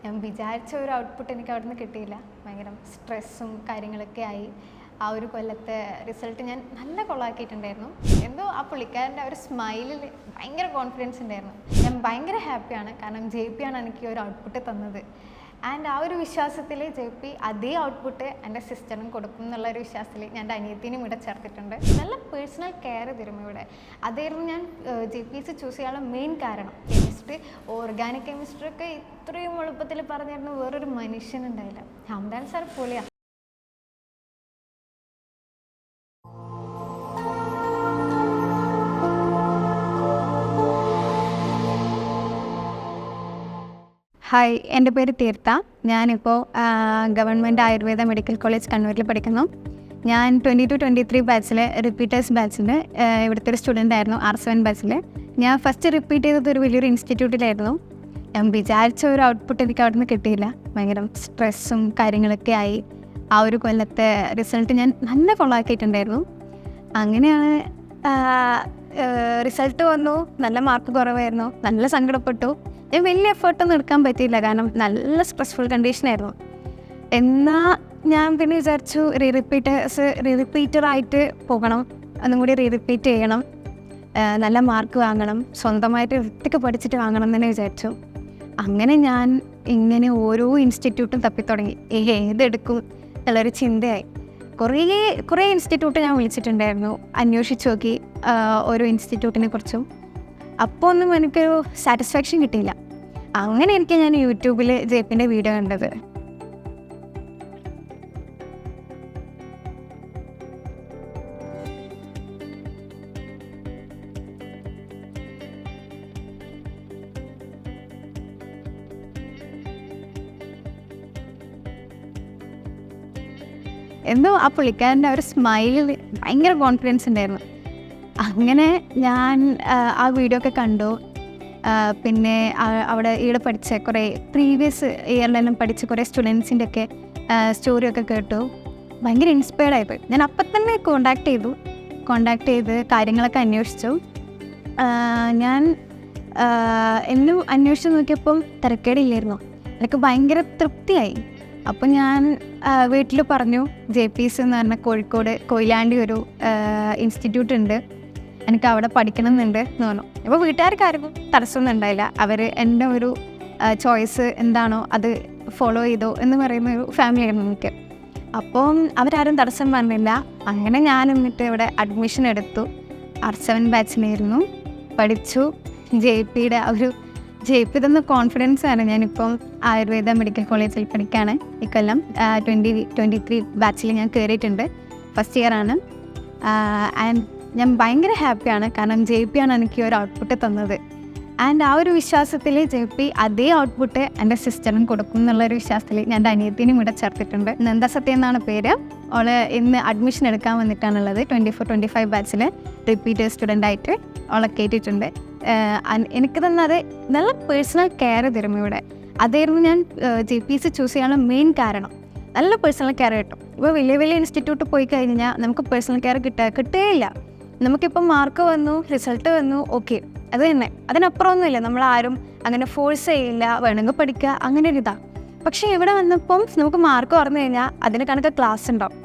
ഞാൻ വിചാരിച്ച ഒരു ഔട്ട്പുട്ട് എനിക്ക് അവിടെ നിന്ന് കിട്ടിയില്ല. ഭയങ്കര സ്ട്രെസ്സും കാര്യങ്ങളൊക്കെ ആയി. ആ ഒരു കൊല്ലത്തെ റിസൾട്ട് ഞാൻ നല്ല കൊള്ളാക്കിയിട്ടുണ്ടായിരുന്നു. എന്തോ ആ പുള്ളിക്കാരൻ്റെ ഒരു സ്മൈലിൽ ഭയങ്കര കോൺഫിഡൻസ് ഉണ്ടായിരുന്നു. ഞാൻ ഭയങ്കര ഹാപ്പിയാണ്. കാരണം JP ആണ് എനിക്ക് ഒരു ഔട്ട്പുട്ട് തന്നത്. ആൻഡ് ആ ഒരു വിശ്വാസത്തിൽ JP അതേ ഔട്ട്പുട്ട് എൻ്റെ സിസ്റ്ററിനും കൊടുക്കും എന്നുള്ളൊരു വിശ്വാസത്തിൽ ഞാൻ എൻ്റെ അനിയത്തിനും ഇവിടെ ചേർത്തിട്ടുണ്ട്. നല്ല പേഴ്സണൽ കെയർ തരും ഇവിടെ. അതായിരുന്നു ഞാൻ JPS ചൂസ് ചെയ്യാനുള്ള മെയിൻ കാരണം. കെമിസ്ട്രി, ഓർഗാനിക് കെമിസ്ട്രി ഒക്കെ ഇത്രയും എളുപ്പത്തിൽ പറഞ്ഞിരുന്നു വേറൊരു മനുഷ്യനുണ്ടായില്ല. ഹംദാൻ സാർ പൊളിയാണ്. ഹായ്, എൻ്റെ പേര് തീർത്ഥ. ഞാനിപ്പോൾ ഗവൺമെൻറ് ആയുർവേദ മെഡിക്കൽ കോളേജ് കണ്ണൂരിൽ പഠിക്കുന്നു. ഞാൻ 22-23 ബാച്ചിൽ റിപ്പീറ്റേഴ്സ് ബാച്ചിൽ ഇവിടുത്തെ ഒരു സ്റ്റുഡൻ്റ് ആയിരുന്നു. R7 ബാച്ചിൽ ഞാൻ ഫസ്റ്റ് റിപ്പീറ്റ് ചെയ്തത് ഒരു വലിയൊരു ഇൻസ്റ്റിറ്റ്യൂട്ടിലായിരുന്നു. ഞാൻ വിചാരിച്ച ഒരു ഔട്ട്പുട്ട് എനിക്ക് അവിടെ നിന്ന് കിട്ടിയില്ല. ഭയങ്കര സ്ട്രെസ്സും കാര്യങ്ങളൊക്കെ ആയി. ആ ഒരു കൊല്ലത്തെ റിസൾട്ട് ഞാൻ നല്ല കൊള്ളാക്കിയിട്ടുണ്ടായിരുന്നു. അങ്ങനെയാണ് റിസൾട്ട് വന്നു. നല്ല മാർക്ക് കുറവായിരുന്നു. നല്ല സങ്കടപ്പെട്ടു. ഞാൻ വലിയ എഫേർട്ടൊന്നും എടുക്കാൻ പറ്റിയില്ല, കാരണം നല്ല സ്ട്രെസ്ഫുൾ കണ്ടീഷനായിരുന്നു. എന്നാൽ ഞാൻ പിന്നെ വിചാരിച്ചു റിപ്പീറ്ററായിട്ട് പോകണം, ഒന്നും കൂടി റിപ്പീറ്റ് ചെയ്യണം, നല്ല മാർക്ക് വാങ്ങണം, സ്വന്തമായിട്ട് വൃത്തിക്ക് പഠിച്ചിട്ട് വാങ്ങണം എന്ന് തന്നെ വിചാരിച്ചു. അങ്ങനെ ഞാൻ ഇങ്ങനെ ഓരോ ഇൻസ്റ്റിറ്റ്യൂട്ടും തപ്പിത്തുടങ്ങി. ഏതെടുക്കും എന്നുള്ളൊരു ചിന്തയായി. കുറേ ഇൻസ്റ്റിറ്റ്യൂട്ട് ഞാൻ വിളിച്ചിട്ടുണ്ടായിരുന്നു, അന്വേഷിച്ച് നോക്കി ഓരോ ഇൻസ്റ്റിറ്റ്യൂട്ടിനെ കുറിച്ചും. അപ്പോൾ ഒന്നും എനിക്കൊരു സാറ്റിസ്ഫാക്ഷൻ കിട്ടിയില്ല. അങ്ങനെ ഞാൻ യൂട്യൂബിൽ JPൻ്റെ വീഡിയോ കണ്ടത്. എന്തോ ആ പുള്ളിക്കാരൻ്റെ ഒരു സ്മൈലിൽ ഭയങ്കര കോൺഫിഡൻസ് ഉണ്ടായിരുന്നു. അങ്ങനെ ഞാൻ ആ വീഡിയോ ഒക്കെ കണ്ടു. പിന്നെ അവിടെ ഈടെ പഠിച്ച കുറേ പ്രീവിയസ് ഇയറിലെല്ലാം പഠിച്ച കുറേ സ്റ്റുഡൻസിൻ്റെ ഒക്കെ സ്റ്റോറിയൊക്കെ കേട്ടു. ഭയങ്കര ഇൻസ്പയർഡ് ആയിപ്പോയി. ഞാൻ അപ്പം തന്നെ കോണ്ടാക്ട് ചെയ്ത് കാര്യങ്ങളൊക്കെ അന്വേഷിച്ചു. ഞാൻ എന്നും അന്വേഷിച്ച് നോക്കിയപ്പം തിരക്കേടില്ലായിരുന്നു. എനിക്ക് ഭയങ്കര തൃപ്തിയായി. അപ്പോൾ ഞാൻ വീട്ടിൽ പറഞ്ഞു, JPS എന്ന് പറഞ്ഞ കോഴിക്കോട് കൊയിലാണ്ടി ഒരു ഇൻസ്റ്റിറ്റ്യൂട്ട് ഉണ്ട്, എനിക്ക് അവിടെ പഠിക്കണം എന്നുണ്ട് എന്ന് പറഞ്ഞു. അപ്പോൾ വീട്ടുകാർക്കാർക്കും തടസ്സമൊന്നും ഉണ്ടായില്ല. അവർ എൻ്റെ ഒരു ചോയ്സ് എന്താണോ അത് ഫോളോ ചെയ്തോ എന്ന് പറയുന്ന ഒരു ഫാമിലി ആയിരുന്നു എനിക്ക്. അപ്പം അവരാരും തടസ്സം പറഞ്ഞില്ല. അങ്ങനെ ഞാൻ എന്നിട്ട് ഇവിടെ അഡ്മിഷൻ എടുത്തു. R7 ബാച്ചിലായിരുന്നു, പഠിച്ചു. JPയുടെ ഒരു JP തന്ന കോൺഫിഡൻസ് ആണ്. ഞാനിപ്പം ആയുർവേദ മെഡിക്കൽ കോളേജിൽ പഠിക്കുകയാണ്. ഇക്കൊല്ലം 2023 ബാച്ചിൽ ഞാൻ കയറിയിട്ടുണ്ട്. ഫസ്റ്റ് ഇയർ ആണ്. ആൻഡ് ഞാൻ ഭയങ്കര ഹാപ്പിയാണ്, കാരണം JP ആണ് എനിക്ക് ഒരു ഔട്ട്പുട്ട് തന്നത്. ആൻഡ് ആ ഒരു വിശ്വാസത്തിൽ JP അതേ ഔട്ട്പുട്ട് എൻ്റെ സിസ്റ്ററിനും കൊടുക്കും എന്നുള്ളൊരു വിശ്വാസത്തിൽ ഞാൻ എൻ്റെ അനിയത്തിനും ഇവിടെ ചേർത്തിട്ടുണ്ട്. നന്ദ സത്യ എന്നാണ് പേര്. അവള് ഇന്ന് അഡ്മിഷൻ എടുക്കാൻ വന്നിട്ടാണുള്ളത്. 24-25 ബാച്ചിൽ റിപ്പീറ്റ് സ്റ്റുഡൻ്റായിട്ട് അവളെ കയറ്റിയിട്ടുണ്ട്. എനിക്ക് തന്നത് നല്ല പേഴ്സണൽ കെയർ തരും ഇവിടെ. അതായിരുന്നു ഞാൻ JPS ചൂസ് ചെയ്യാനുള്ള മെയിൻ കാരണം. നല്ല പേഴ്സണൽ കെയർ കിട്ടും. ഇപ്പോൾ വലിയ വലിയ ഇൻസ്റ്റിറ്റ്യൂട്ട് പോയി കഴിഞ്ഞാൽ നമുക്ക് പേഴ്സണൽ കെയർ കിട്ടുകയില്ല. നമുക്കിപ്പം മാർക്ക് വന്നു, റിസൾട്ട് വന്നു, ഓക്കെ, അത് തന്നെ, അതിനപ്പുറമൊന്നുമില്ല. നമ്മളാരും അങ്ങനെ ഫോഴ്സ് ചെയ്യില്ല, വേണമെങ്കിൽ പഠിക്കുക, അങ്ങനെ ഒരു ഇതാണ്. പക്ഷേ ഇവിടെ വന്നപ്പം നമുക്ക് മാർക്ക് കുറഞ്ഞു കഴിഞ്ഞാൽ അതിന് കണക്ക് ക്ലാസ് ഉണ്ടാവും.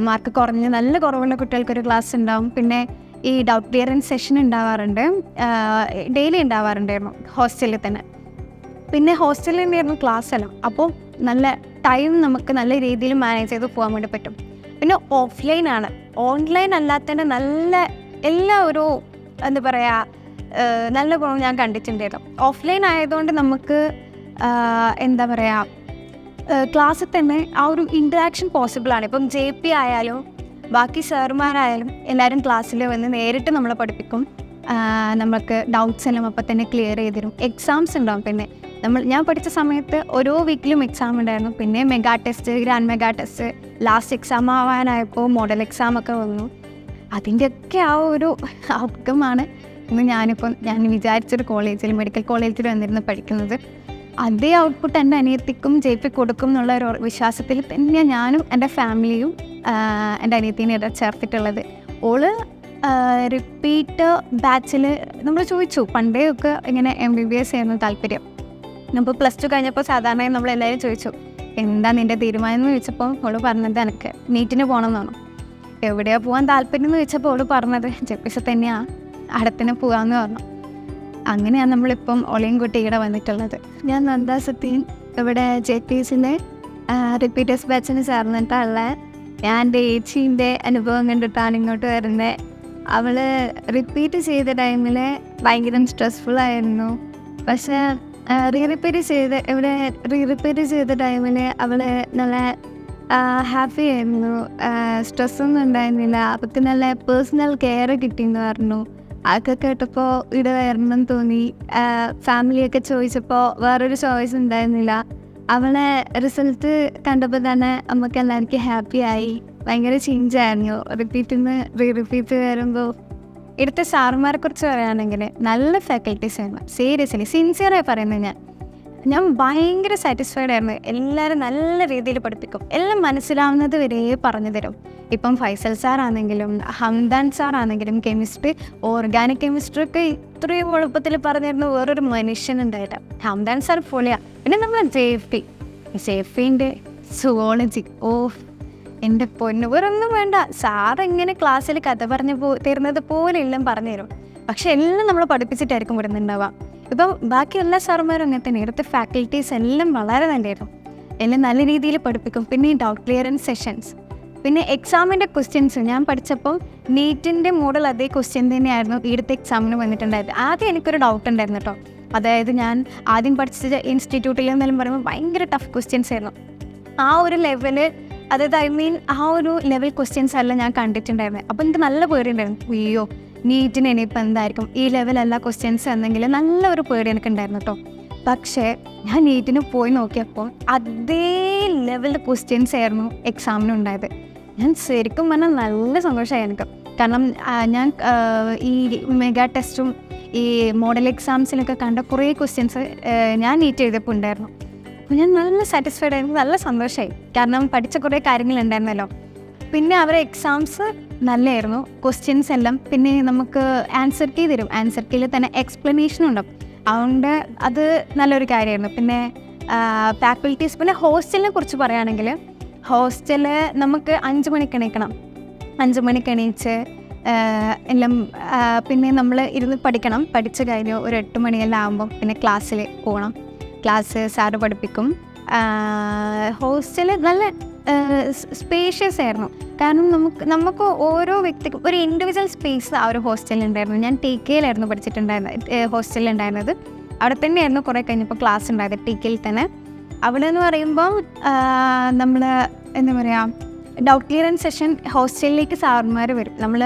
മാർക്ക് കുറഞ്ഞ് നല്ല കുറവുള്ള കുട്ടികൾക്കൊരു ക്ലാസ് ഉണ്ടാവും. പിന്നെ ഈ ഡൗട്ട് ക്ലിയറൻസ് സെഷൻ ഉണ്ടാവാറുണ്ട്, ഡെയിലി ഉണ്ടാവാറുണ്ടായിരുന്നു ഹോസ്റ്റലിൽ തന്നെ. പിന്നെ ഹോസ്റ്റലിൽ തന്നെയായിരുന്നു ക്ലാസ് എല്ലാം. അപ്പോൾ നല്ല ടൈം നമുക്ക് നല്ല രീതിയിൽ മാനേജ് ചെയ്ത് പോകാൻ വേണ്ടി പറ്റും. പിന്നെ ഓഫ്ലൈനാണ്, ഓൺലൈൻ അല്ലാത്തതിൻ്റെ നല്ല എല്ലാ ഒരു എന്താ പറയുക നല്ല ഗുണം ഞാൻ കണ്ടിട്ടുണ്ടായിരുന്നു. ഓഫ്ലൈൻ ആയതുകൊണ്ട് നമുക്ക് എന്താ പറയുക ക്ലാസ്സിൽ തന്നെ ആ ഒരു ഇൻറ്ററാക്ഷൻ പോസിബിളാണ്. ഇപ്പം JP ആയാലും ബാക്കി സാറുമാരായാലും എല്ലാവരും ക്ലാസ്സിൽ വന്ന് നേരിട്ട് നമ്മളെ പഠിപ്പിക്കും. നമുക്ക് ഡൗട്ട്സ് എല്ലാം അപ്പം തന്നെ ക്ലിയർ ചെയ്ത് തരും. എക്സാംസ് ഉണ്ടാവും. പിന്നെ ഞാൻ പഠിച്ച സമയത്ത് ഓരോ വീക്കിലും എക്സാം ഉണ്ടായിരുന്നു. പിന്നെ mega test, grand mega test, last exam ആവാനായപ്പോൾ മോഡൽ എക്സാം ഒക്കെ വന്നു. അതിൻ്റെയൊക്കെ ആ ഒരു ഔട്ട്കമാണ് ഇന്ന് ഞാൻ വിചാരിച്ചൊരു കോളേജിൽ, മെഡിക്കൽ കോളേജിൽ വന്നിരുന്ന് പഠിക്കുന്നത്. അതേ ഔട്ട്പുട്ട് എൻ്റെ അനിയത്തിക്കും JP കൊടുക്കും എന്നുള്ള ഒരു വിശ്വാസത്തിൽ തന്നെയാണ് ഞാനും എൻ്റെ ഫാമിലിയും എൻ്റെ അനിയത്തിനെ ചേർത്തിട്ടുള്ളത്. ഓള് റിപ്പീറ്റ് ബാച്ചിൽ നമ്മൾ ചോദിച്ചു, പണ്ടേ ഒക്കെ ഇങ്ങനെ MBBS ആയിരുന്നു താല്പര്യം. അപ്പോൾ +2 കഴിഞ്ഞപ്പോൾ സാധാരണയായി നമ്മളെല്ലാവരും ചോദിച്ചു എന്താ നിൻ്റെ തീരുമാനം എന്ന് ചോദിച്ചപ്പോൾ അവള് പറഞ്ഞത് എനിക്ക് നീറ്റിന് പോകണം എന്നാണ്. എവിടെയാണ് പോകാൻ താല്പര്യം എന്ന് ചോദിച്ചപ്പോൾ അവള് പറഞ്ഞത് ജെപ്പിസ് തന്നെയാണ്, അടുത്തിന് പോകാമെന്ന് പറഞ്ഞു. അങ്ങനെയാണ് നമ്മളിപ്പം ഒളിയും കുട്ടി ഇവിടെ വന്നിട്ടുള്ളത്. ഞാൻ നന്ദ സത്യൻ, ഇവിടെ ജെപ്പിസിൻ്റെ റിപ്പീറ്റേഴ്സ് ബാച്ചിന് ചേർന്നിട്ടുള്ള ഞാൻ എൻ്റെ ഏച്ചീൻ്റെ അനുഭവം കണ്ടിട്ടാണ് ഇങ്ങോട്ട് വരുന്നത്. അവൾ റിപ്പീറ്റ് ചെയ്ത ടൈമിൽ ഭയങ്കര സ്ട്രെസ്ഫുൾ ആയിരുന്നു. പക്ഷേ റീ റിപ്പീറ്റ് ചെയ്ത ടൈമിൽ അവൾ നല്ല ഹാപ്പി ആയിരുന്നു, സ്ട്രെസ്സൊന്നും ഉണ്ടായിരുന്നില്ല. അവൾക്ക് നല്ല പേഴ്സണൽ കെയർ കിട്ടിയെന്ന് പറഞ്ഞു. അതൊക്കെ കേട്ടപ്പോൾ ഇവിടെ വരണം തോന്നി. ഫാമിലിയൊക്കെ ചോദിച്ചപ്പോൾ വേറൊരു ചോയ്സ് ഉണ്ടായിരുന്നില്ല. അവളെ റിസൾട്ട് കണ്ടപ്പോൾ തന്നെ നമുക്ക് എല്ലാവർക്കും ഹാപ്പി ആയി. ഭയങ്കര ചേഞ്ചായിരുന്നു റിപ്പീറ്റ് വരുമ്പോൾ. ഇവിടുത്തെ സാറുമാരെ കുറിച്ച് പറയുകയാണെങ്കിൽ നല്ല ഫാക്കൽറ്റീസ് ആയിരുന്നു. സീരിയസ്ലി സിൻസിയറായി പറയുന്നത് ഞാൻ ഭയങ്കര സാറ്റിസ്ഫൈഡ് ആയിരുന്നു. എല്ലാവരും നല്ല രീതിയിൽ പഠിപ്പിക്കും, എല്ലാം മനസ്സിലാവുന്നത് വരെ പറഞ്ഞു തരും. ഇപ്പം ഫൈസൽ സാറാണെങ്കിലും ഹംദാൻ സാറാണെങ്കിലും കെമിസ്ട്രി, ഓർഗാനിക് കെമിസ്ട്രി ഒക്കെ ഇത്രയും എളുപ്പത്തിൽ പറഞ്ഞു തരുന്ന വേറൊരു മനുഷ്യനുണ്ടായില്ല. ഹംദാൻ സാർ പൊളിയാണ്. പിന്നെ നമ്മൾ ജെഫിൻ്റെ സുവോളജി, എൻ്റെ പൊന്നു വേറൊന്നും വേണ്ട. സാർ എങ്ങനെ ക്ലാസ്സിൽ കഥ പറഞ്ഞു തരുന്നത് പോലെ എല്ലാം പറഞ്ഞു തരും. പക്ഷെ എല്ലാം നമ്മൾ പഠിപ്പിച്ചിട്ടായിരിക്കും വിടുന്നുണ്ടാവുക. ഇപ്പം ബാക്കി എല്ലാ സാറുമാരും അങ്ങനെ തന്നെ. ഇവിടുത്തെ ഫാക്കൽറ്റീസ് എല്ലാം വളരെ നല്ലതായിരുന്നു, എല്ലാം നല്ല രീതിയിൽ പഠിപ്പിക്കും. പിന്നെ ഈ ഡൗട്ട് ക്ലിയറൻസ് സെഷൻസ്, പിന്നെ എക്സാമിൻ്റെ ക്വസ്റ്റ്യൻസ്. ഞാൻ പഠിച്ചപ്പോൾ നീറ്റിൻ്റെ മോഡൽ അതേ ക്വസ്റ്റ്യൻ തന്നെയായിരുന്നു ഇവിടുത്തെ എക്സാമിന് വന്നിട്ടുണ്ടായത്. ആദ്യം എനിക്കൊരു ഡൗട്ട് ഉണ്ടായിരുന്നു കേട്ടോ. അതായത് ഞാൻ ആദ്യം പഠിച്ച ഇൻസ്റ്റിറ്റ്യൂട്ടിൽ എന്നെല്ലാം പറയുമ്പോൾ ഭയങ്കര ടഫ് ക്വസ്റ്റ്യൻസ് ആയിരുന്നു. ആ ഒരു ലെവല്, അതായത് ആ ഒരു ലെവൽ ക്വസ്റ്റ്യൻസ് അല്ല ഞാൻ കണ്ടിട്ടുണ്ടായിരുന്നത്. അപ്പോൾ എനിക്ക് നല്ല പേടിയുണ്ടായിരുന്നു. അയ്യോ നീറ്റിന് ഇനിയിപ്പോൾ എന്തായിരിക്കും, ഈ ലെവലല്ല ക്വസ്റ്റ്യൻസ് എന്നെങ്കിൽ നല്ലൊരു പേടി എനിക്കുണ്ടായിരുന്നു കേട്ടോ. പക്ഷേ ഞാൻ നീറ്റിന് പോയി നോക്കിയപ്പോൾ അതേ ലെവൽ ക്വസ്റ്റ്യൻസ് ആയിരുന്നു എക്സാമിനുണ്ടായത്. ഞാൻ ശരിക്കും പറഞ്ഞാൽ നല്ല സന്തോഷമായി എനിക്ക്. കാരണം ഞാൻ ഈ മെഗാ ടെസ്റ്റും ഈ മോഡൽ എക്സാംസിലൊക്കെ കണ്ട കുറേ ക്വസ്റ്റ്യൻസ് ഞാൻ നീറ്റ് എഴുതിയപ്പോൾ ഉണ്ടായിരുന്നു. അപ്പോൾ ഞാൻ നല്ല സാറ്റിസ്ഫൈഡ് ആയിരുന്നു, നല്ല സന്തോഷമായി. കാരണം പഠിച്ച കുറേ കാര്യങ്ങളുണ്ടായിരുന്നല്ലോ. പിന്നെ അവരെ എക്സാംസ് നല്ലതായിരുന്നു, ക്വസ്റ്റ്യൻസ് എല്ലാം. പിന്നെ നമുക്ക് ആൻസർ കീ തരും, ആൻസർ കീയിൽ തന്നെ എക്സ്പ്ലനേഷനും ഉണ്ടാവും. അതുകൊണ്ട് അത് നല്ലൊരു കാര്യമായിരുന്നു. പിന്നെ ഫാക്കൽറ്റീസ്, പിന്നെ ഹോസ്റ്റലിനെ കുറിച്ച് പറയുകയാണെങ്കിൽ ഹോസ്റ്റല് നമുക്ക് 5 മണിക്ക് എണീക്കണം. 5 മണിക്ക് എണീച്ച് എല്ലാം പിന്നെ നമ്മൾ ഇരുന്ന് പഠിക്കണം. പഠിച്ച് കഴിഞ്ഞ് ഒരു 8 മണിയെല്ലാം ആകുമ്പം പിന്നെ ക്ലാസ്സിൽ പോകണം. ക്ലാസ് സാറ് പഠിപ്പിക്കും. ഹോസ്റ്റല് നല്ല സ്പേഷ്യസ് ആയിരുന്നു. കാരണം നമുക്ക് ഓരോ വ്യക്തിക്കും ഒരു ഇൻഡിവിജ്വൽ സ്പേസ് ആ ഒരു ഹോസ്റ്റലിലുണ്ടായിരുന്നു. ഞാൻ TKയിലായിരുന്നു പഠിച്ചിട്ടുണ്ടായിരുന്നത്, ഹോസ്റ്റലിലുണ്ടായിരുന്നത്. അവിടെ തന്നെയായിരുന്നു കുറേ കഴിഞ്ഞപ്പോൾ ക്ലാസ് ഉണ്ടായത്, TKയിൽ തന്നെ. അവിടെ എന്ന് പറയുമ്പോൾ നമ്മൾ എന്താ പറയുക, ഡൗട്ട് ക്ലിയറൻസ് സെഷൻ ഹോസ്റ്റലിലേക്ക് സാറുമാർ വരും. നമ്മൾ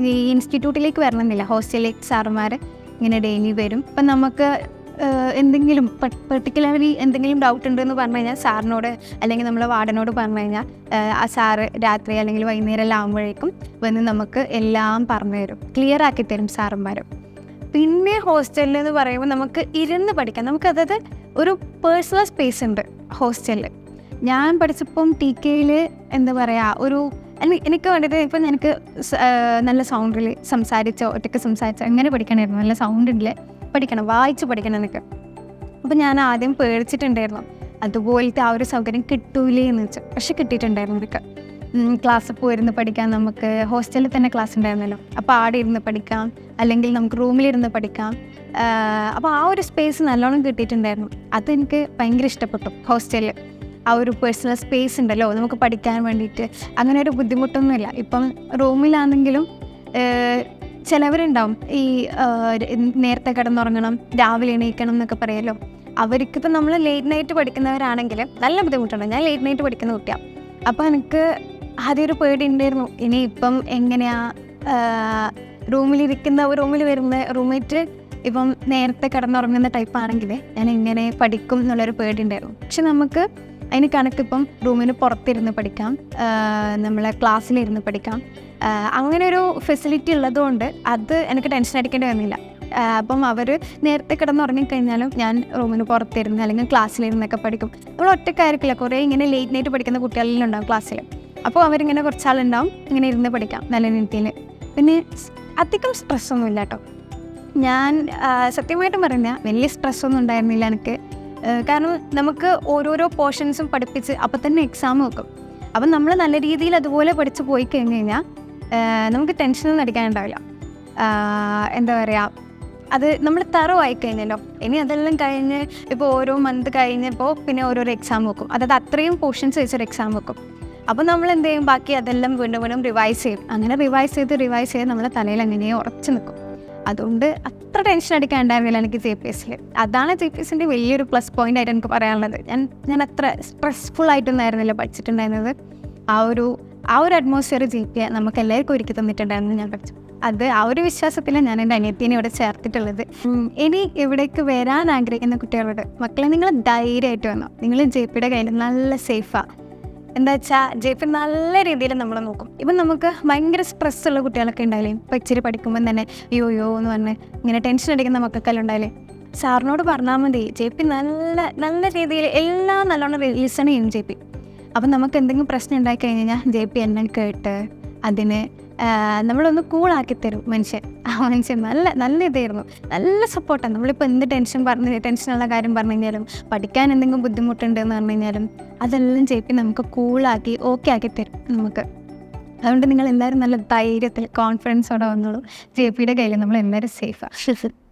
ഈ ഇൻസ്റ്റിറ്റ്യൂട്ടിലേക്ക് വരണമെന്നില്ല, ഹോസ്റ്റലിലേക്ക് സാറുമാർ ഇങ്ങനെ ഡെയിലി വരും. ഇപ്പം നമുക്ക് എന്തെങ്കിലും പെർട്ടിക്കുലർലി എന്തെങ്കിലും ഡൗട്ട് ഉണ്ടെന്ന് പറഞ്ഞു കഴിഞ്ഞാൽ സാറിനോട് അല്ലെങ്കിൽ നമ്മൾ വാർഡനോട് പറഞ്ഞു കഴിഞ്ഞാൽ ആ സാറ് രാത്രി അല്ലെങ്കിൽ വൈകുന്നേരം എല്ലാം ആകുമ്പോഴേക്കും വന്ന് നമുക്ക് എല്ലാം പറഞ്ഞു തരും, ക്ലിയർ ആക്കി തരും സാറന്മാർ. പിന്നെ ഹോസ്റ്റലിൽ എന്ന് പറയുമ്പോൾ നമുക്ക് ഇരുന്ന് പഠിക്കാം. നമുക്ക് അതായത് ഒരു പേഴ്സണൽ സ്പേസ് ഉണ്ട് ഹോസ്റ്റലിൽ. ഞാൻ പഠിച്ചപ്പം TKയിൽ എന്താ പറയുക, എനിക്ക് വേണ്ടത് ഇപ്പം എനിക്ക് നല്ല സൗണ്ടിൽ ഒറ്റയ്ക്ക് സംസാരിച്ചോ എങ്ങനെ പഠിക്കണമായിരുന്നു. നല്ല സൗണ്ടിൽ പഠിക്കണം, വായിച്ച് പഠിക്കണം എനിക്ക്. അപ്പോൾ ഞാൻ ആദ്യം പേടിച്ചിട്ടുണ്ടായിരുന്നു അതുപോലത്തെ ആ ഒരു സൗകര്യം കിട്ടൂലേ എന്ന് വെച്ചാൽ. പക്ഷെ കിട്ടിയിട്ടുണ്ടായിരുന്നു എനിക്ക്. ക്ലാസ്സിൽ പോയിരുന്ന് പഠിക്കാൻ, നമുക്ക് ഹോസ്റ്റലിൽ തന്നെ ക്ലാസ് ഉണ്ടായിരുന്നല്ലോ, അപ്പോൾ ആടെ ഇരുന്ന് പഠിക്കാം, അല്ലെങ്കിൽ നമുക്ക് റൂമിലിരുന്ന് പഠിക്കാം. അപ്പോൾ ആ ഒരു സ്പേസ് നല്ലോണം കിട്ടിയിട്ടുണ്ടായിരുന്നു. അതെനിക്ക് ഭയങ്കര ഇഷ്ടപ്പെട്ടു. ഹോസ്റ്റലിൽ ആ ഒരു പേഴ്സണൽ സ്പേസ് ഉണ്ടല്ലോ നമുക്ക് പഠിക്കാൻ വേണ്ടിയിട്ട്. അങ്ങനെ ഒരു ബുദ്ധിമുട്ടൊന്നുമില്ല. ഇപ്പം റൂമിലാണെങ്കിലും ചിലവരുണ്ടാവും ഈ നേരത്തെ കിടന്നുറങ്ങണം, രാവിലെ എണീക്കണം എന്നൊക്കെ പറയുമല്ലോ. അവർക്കിപ്പോൾ നമ്മൾ ലേറ്റ് നൈറ്റ് പഠിക്കുന്നവരാണെങ്കിൽ നല്ല ബുദ്ധിമുട്ടുണ്ട്. ഞാൻ ലേറ്റ് നൈറ്റ് പഠിക്കുന്ന കുട്ടിയാണ്. അപ്പോൾ എനിക്ക് ആദ്യം ഒരു പേടി ഉണ്ടായിരുന്നു, ഇനി ഇപ്പം എങ്ങനെയാണ് റൂമിൽ വരുന്ന റൂംമേറ്റ് ഇപ്പം നേരത്തെ കിടന്നുറങ്ങുന്ന ടൈപ്പാണെങ്കിൽ ഞാൻ എങ്ങനെ പഠിക്കും എന്നുള്ളൊരു പേടി ഉണ്ടായിരുന്നു. പക്ഷെ നമുക്ക് അതിന് കണക്കിപ്പം റൂമിന് പുറത്തിരുന്ന് പഠിക്കാം, നമ്മളെ ക്ലാസ്സിലിരുന്ന് പഠിക്കാം. അങ്ങനെ ഒരു ഫെസിലിറ്റി ഉള്ളതുകൊണ്ട് അത് എനിക്ക് ടെൻഷൻ അടിക്കേണ്ടി വന്നില്ല. അപ്പം അവർ നേരത്തെ കിടന്നുറങ്ങിക്കഴിഞ്ഞാലും ഞാൻ റൂമിന് പുറത്തിരുന്ന് അല്ലെങ്കിൽ ക്ലാസ്സിലിരുന്നൊക്കെ പഠിക്കും. നമ്മൾ ഒറ്റക്കായിരിക്കില്ല, കുറേ ഇങ്ങനെ ലേറ്റ് നൈറ്റ് പഠിക്കുന്ന കുട്ടികളിലുണ്ടാവും ക്ലാസ്സിൽ. അപ്പോൾ അവരിങ്ങനെ കുറച്ചാളുണ്ടാവും, ഇങ്ങനെ ഇരുന്ന് പഠിക്കാം നല്ല രീതിയിൽ. പിന്നെ അധികം സ്ട്രെസ്സൊന്നുമില്ല കേട്ടോ. ഞാൻ സത്യമായിട്ടും പറഞ്ഞാൽ വലിയ സ്ട്രെസ്സൊന്നും ഉണ്ടായിരുന്നില്ല എനിക്ക്. കാരണം നമുക്ക് ഓരോരോ പോർഷൻസും പഠിപ്പിച്ച് അപ്പം തന്നെ എക്സാം വെക്കും. അപ്പം നമ്മൾ നല്ല രീതിയിൽ അതുപോലെ പഠിച്ച് പോയി കഴിഞ്ഞ് കഴിഞ്ഞാൽ നമുക്ക് ടെൻഷനൊന്നും അടിക്കാനുണ്ടാവില്ല. എന്താ പറയുക, അത് നമ്മൾ തറവായി കഴിഞ്ഞല്ലോ. ഇനി അതെല്ലാം കഴിഞ്ഞ് ഇപ്പോൾ ഓരോ മന്ത് കഴിഞ്ഞപ്പോൾ പിന്നെ ഓരോരോ എക്സാം വെക്കും. അതായത് അത്രയും പോർഷൻസ് വെച്ചൊരു എക്സാം വെക്കും. അപ്പോൾ നമ്മൾ എന്ത് ചെയ്യും, ബാക്കി അതെല്ലാം വീണ്ടും വീണ്ടും റിവൈസ് ചെയ്യും. അങ്ങനെ റിവൈസ് ചെയ്ത് നമ്മുടെ തലയിൽ അങ്ങനെ ഉറച്ചു നിൽക്കും. അതുകൊണ്ട് അത്ര ടെൻഷൻ അടിക്കാനുണ്ടായിരുന്നില്ല എനിക്ക് JPSൽ. അതാണ് JPSൻ്റെ വലിയൊരു പ്ലസ് പോയിൻ്റ് ആയിട്ട് എനിക്ക് പറയാനുള്ളത്. ഞാൻ അത്ര സ്ട്രെസ്ഫുൾ ആയിട്ടൊന്നും ആയിരുന്നില്ല പഠിച്ചിട്ടുണ്ടായിരുന്നത്. ആ ഒരു അറ്റ്മോസ്ഫിയർ JP നമുക്ക് എല്ലാവർക്കും ഒരുക്കി തന്നിട്ടുണ്ടായിരുന്നു ഞാൻ പഠിച്ചു. ആ ഒരു വിശ്വാസത്തിലാണ് ഞാൻ എൻ്റെ അനിയത്തിനെ ഇവിടെ ചേർത്തിട്ടുള്ളത്. ഇനി ഇവിടേക്ക് വരാൻ ആഗ്രഹിക്കുന്ന കുട്ടികളോട്, മക്കളെ നിങ്ങൾ ധൈര്യമായിട്ട് വന്നോ. നിങ്ങൾ JPയുടെ കയ്യിൽ നല്ല സേഫാണ്. എന്താ വെച്ചാൽ JP നല്ല രീതിയിൽ നമ്മൾ നോക്കും. ഇപ്പം നമുക്ക് ഭയങ്കര സ്ട്രെസ്സുള്ള കുട്ടികളൊക്കെ ഉണ്ടാവില്ലേ, ഇപ്പം ഇച്ചിരി പഠിക്കുമ്പം തന്നെ യോ എന്ന് പറഞ്ഞ് ഇങ്ങനെ ടെൻഷൻ അടിക്കുന്ന മക്കൾക്കെല്ലാം ഉണ്ടാവില്ലേ, സാറിനോട് പറഞ്ഞാൽ മതി. JP നല്ല രീതിയിൽ എല്ലാം നല്ലോണം ലിസൺ ചെയ്യും JP. അപ്പം നമുക്ക് എന്തെങ്കിലും പ്രശ്നം ഉണ്ടായി കഴിഞ്ഞ് കഴിഞ്ഞാൽ JP എല്ലാം കേട്ട് അതിന് നമ്മളൊന്ന് കൂളാക്കി തരും മനുഷ്യൻ. ആ മനുഷ്യൻ നല്ല ഇതായിരുന്നു, നല്ല സപ്പോർട്ടാണ്. നമ്മളിപ്പോൾ എന്ത് ടെൻഷനുള്ള കാര്യം പറഞ്ഞു കഴിഞ്ഞാലും, പഠിക്കാൻ എന്തെങ്കിലും ബുദ്ധിമുട്ടുണ്ടെന്ന് പറഞ്ഞു കഴിഞ്ഞാലും അതെല്ലാം JP നമുക്ക് കൂളാക്കി ഓക്കെ ആക്കി തരും നമുക്ക്. അതുകൊണ്ട് നിങ്ങൾ എല്ലാവരും നല്ല ധൈര്യത്തിൽ കോൺഫിഡൻസോടെ വന്നോളൂ. JPയുടെ കയ്യിൽ നമ്മൾ എല്ലാവരും സേഫാണ്.